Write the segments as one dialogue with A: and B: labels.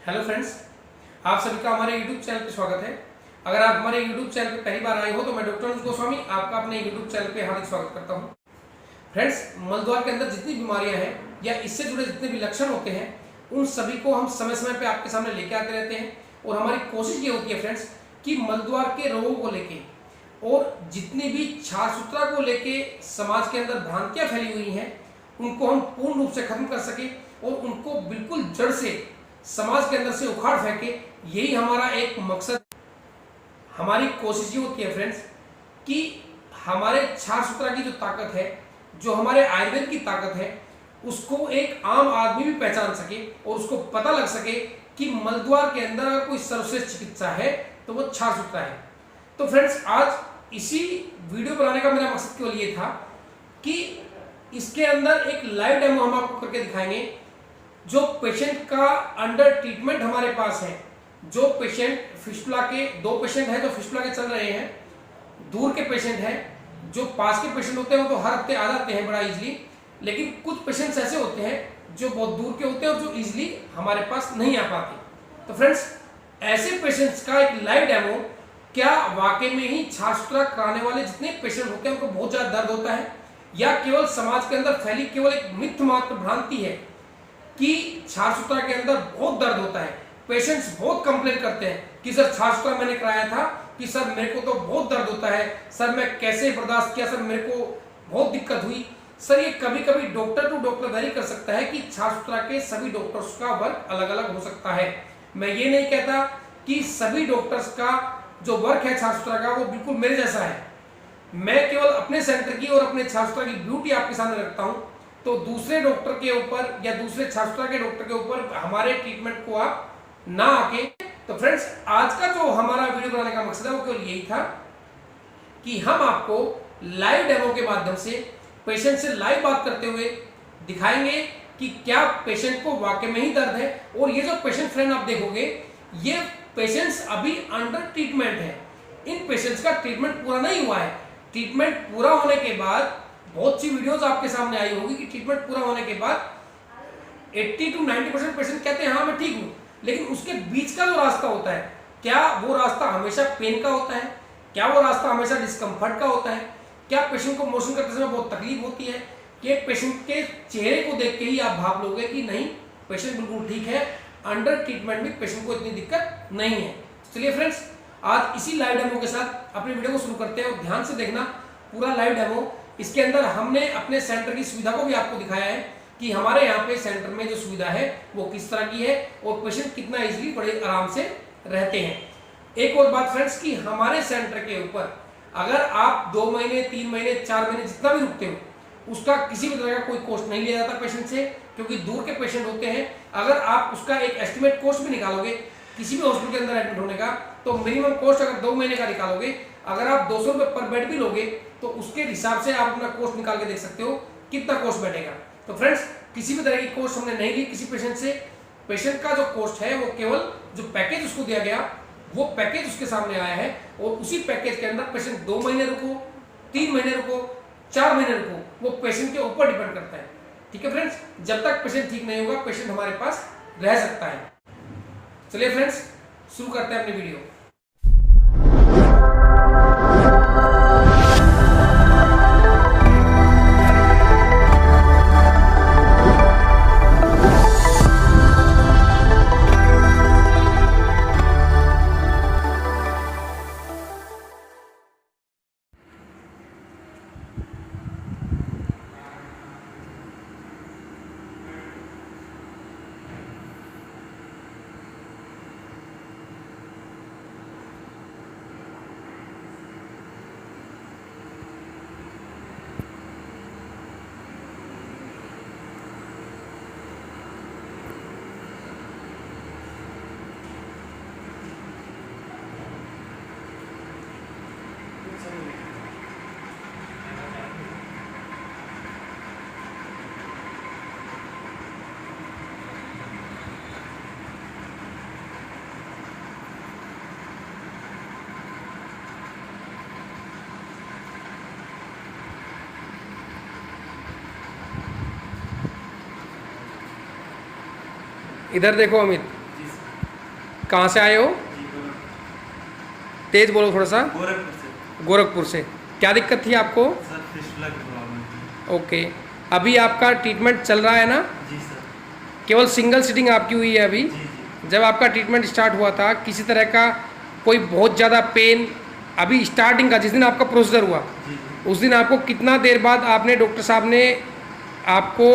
A: Hello friends, आप सभी का हमारे YouTube चैनल पर स्वागत है। अगर आप हमारे YouTube चैनल पर पहली बार आए हो तो मैं डॉक्टर अनुज गोस्वामी आपका अपने YouTube चैनल पे हार्दिक स्वागत करता हूं। फ्रेंड्स, मलद्वार के अंदर जितनी बीमारियां हैं या इससे जुड़े जितने भी लक्षण होते हैं उन सभी को हम समय समय पे आपके सामने लेके आते रहते हैं और हमारी कोशिश ये होती है फ्रेंड्स कि मलद्वार के रोगों को लेके और जितनी भी छाछ सूत्रा को लेके समाज के अंदर भ्रांतियां फैली हुई हैं उनको हम पूर्ण रूप से खत्म कर सके और उनको बिल्कुल जड़ से समाज के अंदर से उखाड़ फेंके। यही हमारा एक मकसद। हमारी कोशिश ये होती है फ्रेंड्स कि हमारे छाछ सूत्रा की जो ताकत है, जो हमारे आयुर्वेद की ताकत है, उसको एक आम आदमी भी पहचान सके और उसको पता लग सके कि मलद्वार के अंदर अगर कोई सर्वश्रेष्ठ चिकित्सा है तो वो छाछ सूत्रा है। तो फ्रेंड्स, आज इसी वीडियो बनाने का मेरा मकसद केवल ये था कि इसके अंदर एक लाइव डेमो हम आपको करके दिखाएंगे। जो पेशेंट का अंडर ट्रीटमेंट हमारे पास है, जो पेशेंट फिस्टुला के, 2 पेशेंट हैं जो फिस्टुला के चल रहे हैं, दूर के पेशेंट हैं, जो पास के पेशेंट होते हैं वो तो हर हफ्ते आ जाते हैं बड़ा इजीली, लेकिन कुछ पेशेंट्स ऐसे होते हैं जो बहुत दूर के होते हैं और जो इजीली हमारे पास नहीं आ पाते। तो फ्रेंड्स, ऐसे पेशेंट्स का एक लाइव डेमो, क्या वाकई में ही छाछ सूत्रा कराने वाले जितने पेशेंट होते हैं उनको बहुत ज्यादा दर्द होता है या केवल समाज के अंदर फैली केवल एक मिथ मात्र भ्रांति है कि छाछ सूत्रा के अंदर बहुत दर्द होता है। पेशेंट्स बहुत कंप्लेन करते हैं कि सर छाछ सूत्रा मैंने कराया था कि सर मेरे को तो बहुत दर्द होता है, सर मैं कैसे बर्दाश्त किया, सर मेरे को बहुत दिक्कत हुई। सर ये कभी कभी डॉक्टर टू डॉक्टर वेरी कर सकता है कि छाछ सूत्रा के सभी डॉक्टर्स का वर्क अलग अलग हो सकता है। मैं ये नहीं कहता कि सभी डॉक्टर्स का जो वर्क है छाछ सूत्रा का वो बिल्कुल मेरे जैसा है। मैं केवल अपने सेंटर की और अपने छाछ सूत्रा की ब्यूटी आपके सामने रखता हूं, तो दूसरे डॉक्टर के ऊपर या दूसरे छाछ सूत्रा के डॉक्टर के ऊपर हमारे ट्रीटमेंट को आप ना आके। तो फ्रेंड्स, आज का जो हमारा वीडियो बनाने का मकसद है वो केवल यही था कि हम आपको लाइव डेमो के माध्यम से पेशेंट से लाइव बात करते हुए दिखाएंगे कि क्या पेशेंट को वाकई में ही दर्द है। और ये जो पेशेंट फ्रेंड आप देखोगे, ये पेशेंट्स अभी अंडर ट्रीटमेंट है। इन पेशेंट्स का ट्रीटमेंट पूरा नहीं हुआ है। ट्रीटमेंट पूरा होने के बाद बहुत सी वीडियोस आपके सामने आई होगी कि ट्रीटमेंट पूरा होने के बाद 80 to 90% पेशेंट कहते हैं हाँ मैं ठीक हूं, लेकिन उसके बीच का जो रास्ता होता है, क्या वो रास्ता हमेशा पेन का होता है? क्या वो रास्ता हमेशा डिस्कम्फर्ट का होता है? क्या पेशेंट को मोशन करते समय बहुत तकलीफ होती है? कि पेशेंट के चेहरे को देख के ही आप भाप लोगे कि नहीं पेशेंट बिल्कुल ठीक है, अंडर ट्रीटमेंट में पेशेंट को इतनी दिक्कत नहीं है। चलिए फ्रेंड्स, आज इसी लाइव डेमो के साथ अपने वीडियो को शुरू करते हैं और ध्यान से देखना पूरा लाइव डेमो। इसके अंदर हमने अपने सेंटर की सुविधा को भी आपको दिखाया है कि हमारे यहाँ पे सेंटर में जो सुविधा है वो किस तरह की है और पेशेंट कितना इजीली बड़े आराम से रहते हैं। एक और बात फ्रेंड्स कि हमारे सेंटर के ऊपर अगर आप 2 महीने 3 महीने 4 महीने जितना भी रुकते हो उसका किसी भी तरह का कोई कॉस्ट नहीं लिया जाता पेशेंट से, क्योंकि दूर के पेशेंट होते हैं। अगर आप उसका एक एस्टिमेट कॉस्ट भी निकालोगे किसी भी हॉस्पिटल के अंदर एडमिट होने का, तो मिनिमम कॉस्ट अगर 2 महीने का निकालोगे, अगर आप 200 रुपये पर बेड भी लोगे तो उसके हिसाब से आप अपना कॉस्ट निकाल के देख सकते हो कितना कॉस्ट बैठेगा। तो फ्रेंड्स, किसी भी तरह की कॉस्ट हमने नहीं ली किसी पेशेंट से। पेशेंट का जो कॉस्ट है वो केवल जो पैकेज उसको दिया गया वो पैकेज उसके सामने आया है और उसी पैकेज के अंदर पेशेंट 2 महीने रुको, 3 महीने रुको, 4 महीने रुको, वो पेशेंट के ऊपर डिपेंड करता है। ठीक है फ्रेंड्स, जब तक पेशेंट ठीक नहीं होगा पेशेंट हमारे पास रह सकता है। चलिए फ्रेंड्स, शुरू करते हैं अपनी वीडियो। इधर देखो अमित, कहाँ से आए हो? तेज बोलो थोड़ा सा।
B: गोरखपुर से।
A: गोरखपुर से। क्या दिक्कत थी आपको?
B: सर फिस्टुला की प्रॉब्लम थी।
A: ओके, अभी आपका ट्रीटमेंट चल रहा है ना?
B: जी सर।
A: केवल सिंगल सीटिंग आपकी हुई है अभी?
B: जी जी।
A: जब आपका ट्रीटमेंट स्टार्ट हुआ था किसी तरह का कोई बहुत ज़्यादा पेन, अभी स्टार्टिंग का जिस दिन आपका प्रोसीजर हुआ
B: जी जी।
A: उस दिन आपको कितना देर बाद आपने डॉक्टर साहब ने आपको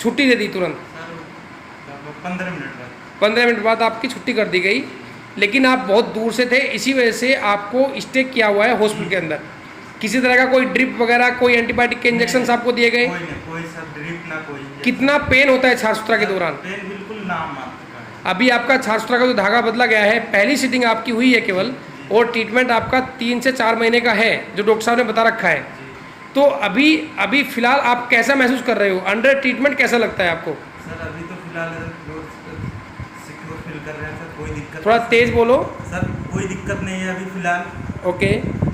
A: छुट्टी दे दी तुरंत?
B: सर 15 मिनट बाद।
A: 15 मिनट बाद आपकी छुट्टी कर दी गई, लेकिन आप बहुत दूर से थे, इसी वजह से आपको स्टे किया हुआ है हॉस्पिटल के अंदर। किसी तरह का कोई ड्रिप वगैरह, कोई एंटीबायोटिक के इंजेक्शन आपको दिए गए?
B: कोई नहीं, कोई सर ड्रिप ना कोई injection।
A: कितना पेन होता है छाछ सूत्रा के दौरान?
B: पेन बिल्कुल नाम मात्र का है।
A: अभी आपका छाछ सूत्रा का जो धागा बदला गया है, पहली सीटिंग आपकी हुई है केवल, और ट्रीटमेंट आपका 3 से 4 महीने का है जो डॉक्टर साहब ने बता रखा है।
B: जी।
A: तो अभी फिलहाल आप कैसा महसूस कर रहे हो? अंडर ट्रीटमेंट कैसा लगता है आपको?
B: सर अभी तो फिलहाल सिक्योर फील कर रहे हैं सर, कोई दिक्कत
A: थोड़ा
B: नहीं।
A: तेज बोलो।
B: सर कोई दिक्कत नहीं है अभी फिलहाल।
A: ओके,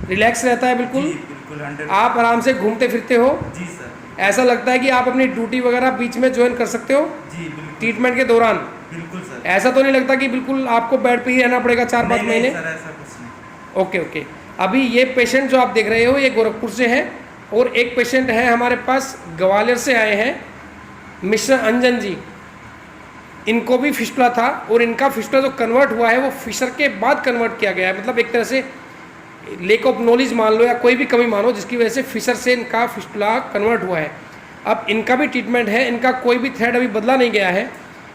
A: रिलैक्स रहता है बिल्कुल?
B: जी बिल्कुल 100।
A: आप आराम से घूमते फिरते हो?
B: जी सर।
A: ऐसा लगता है कि आप अपनी ड्यूटी वगैरह बीच में ज्वाइन कर सकते हो
B: जी बिल्कुल।
A: ट्रीटमेंट के दौरान?
B: बिल्कुल सर।
A: ऐसा तो नहीं लगता कि बिल्कुल आपको बेड पे ही रहना पड़ेगा 4-5
B: नहीं
A: महीने?
B: सर ऐसा कुछ नहीं।
A: Okay okay. अभी ये पेशेंट जो आप देख रहे हो ये गोरखपुर से है, और एक पेशेंट है हमारे पास ग्वालियर से आए हैं, मिस्टर अंजन जी। इनको भी फिस्टुला था, और इनका फिस्टुला जो कन्वर्ट हुआ है वो फिशर के बाद कन्वर्ट किया गया है। मतलब एक तरह से लेक ऑफ नॉलेज मान लो या कोई भी कमी मानो, जिसकी वजह से फिशर से इनका फिस्टुला कन्वर्ट हुआ है। अब इनका भी ट्रीटमेंट है, इनका कोई भी थ्रेड अभी बदला नहीं गया है।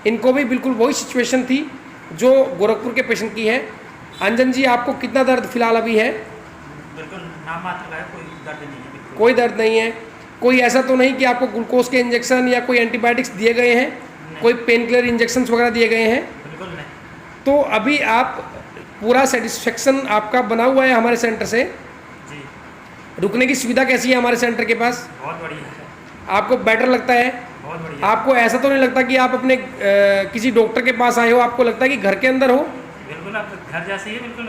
A: इनको भी बिल्कुल वही सिचुएशन थी जो गोरखपुर के पेशेंट की है। अंजन जी, आपको कितना दर्द फिलहाल अभी है?
B: बिल्कुल नाम मात्र का है, कोई दर्द नहीं है बिल्कुल।
A: कोई दर्द नहीं है? कोई ऐसा तो नहीं कि आपको ग्लूकोज के इंजेक्शन या कोई एंटीबायोटिक्स दिए गए हैं? कोई पेन किलर इंजेक्शन वगैरह दिए गए हैं?
B: बिल्कुल नहीं।
A: तो अभी आप पूरा सेटिस्फेक्शन आपका बना हुआ है हमारे सेंटर से?
B: जी
A: रुकने की सुविधा कैसी है हमारे सेंटर के पास?
B: बहुत बढ़िया है।
A: आपको बेटर लगता है?
B: बहुत बढ़िया।
A: आपको ऐसा तो नहीं लगता कि आप अपने किसी डॉक्टर के पास आए हो, आपको लगता है कि घर के अंदर हो?
B: बिल्कुल आप घर जैसे ही बिल्कुल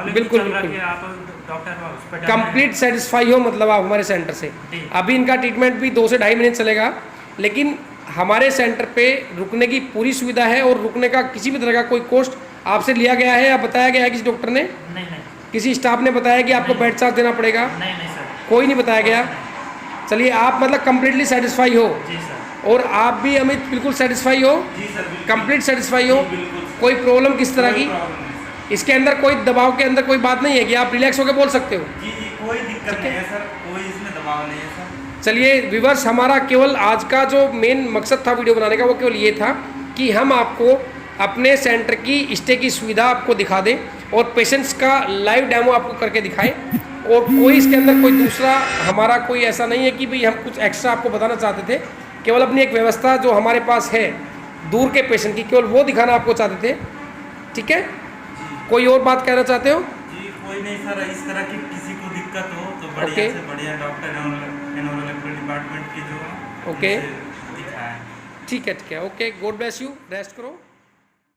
A: बिल्कुल, बिल्कुल।
B: आप डॉक्टर हॉस्पिटल
A: कंप्लीट सेटिस्फाई हो मतलब आप हमारे सेंटर से?
B: जी।
A: अभी इनका ट्रीटमेंट भी 2 से ढाई महीने चलेगा, लेकिन हमारे सेंटर पे रुकने की पूरी सुविधा है, और रुकने का किसी भी तरह का कोई कॉस्ट आपसे लिया गया है या बताया गया है किसी डॉक्टर ने?
B: नहीं नहीं
A: किसी स्टाफ ने बताया कि आपको बेड चार्ज देना पड़ेगा?
B: नहीं नहीं सर,
A: कोई नहीं बताया गया? चलिए, आप मतलब कम्प्लीटली सेटिस्फाई हो?
B: जी सर।
A: और आप भी अमित बिल्कुल सेटिस्फाई हो?
B: जी सर बिल्कुल।
A: कंप्लीट सेटिस्फाई हो?
B: बिल्कुल सर।
A: कोई प्रॉब्लम किस तरह की?
B: कोई प्रॉब्लम नहीं सर।
A: इसके अंदर कोई दबाव के अंदर कोई बात नहीं है कि आप रिलैक्स होकर बोल सकते हो?
B: जी जी कोई दिक्कत नहीं है सर, कोई इसमें दबाव नहीं है सर।
A: चलिए व्यूअर्स, हमारा केवल आज का जो मेन मकसद था वीडियो बनाने का वो केवल ये था कि हम आपको अपने सेंटर की स्टे की सुविधा आपको दिखा दें, और पेशेंट्स का लाइव डेमो आपको करके दिखाएं, और कोई इसके अंदर कोई दूसरा हमारा कोई ऐसा नहीं है कि भाई हम कुछ एक्स्ट्रा आपको बताना चाहते थे। केवल अपनी एक व्यवस्था जो हमारे पास है दूर के पेशेंट की, केवल वो दिखाना आपको चाहते थे। ठीक है?
B: जी
A: कोई और बात कहना चाहते हो?
B: जी कोई नहीं सर, इस तरह की किसी को दिक्कत हो तो बढ़िया से बढ़िया डॉक्टर एनोरोलॉजिकल डिपार्टमेंट की जो
A: ओके।
B: दिखाएं।
A: ठीक है, okay, God bless you, rest करो।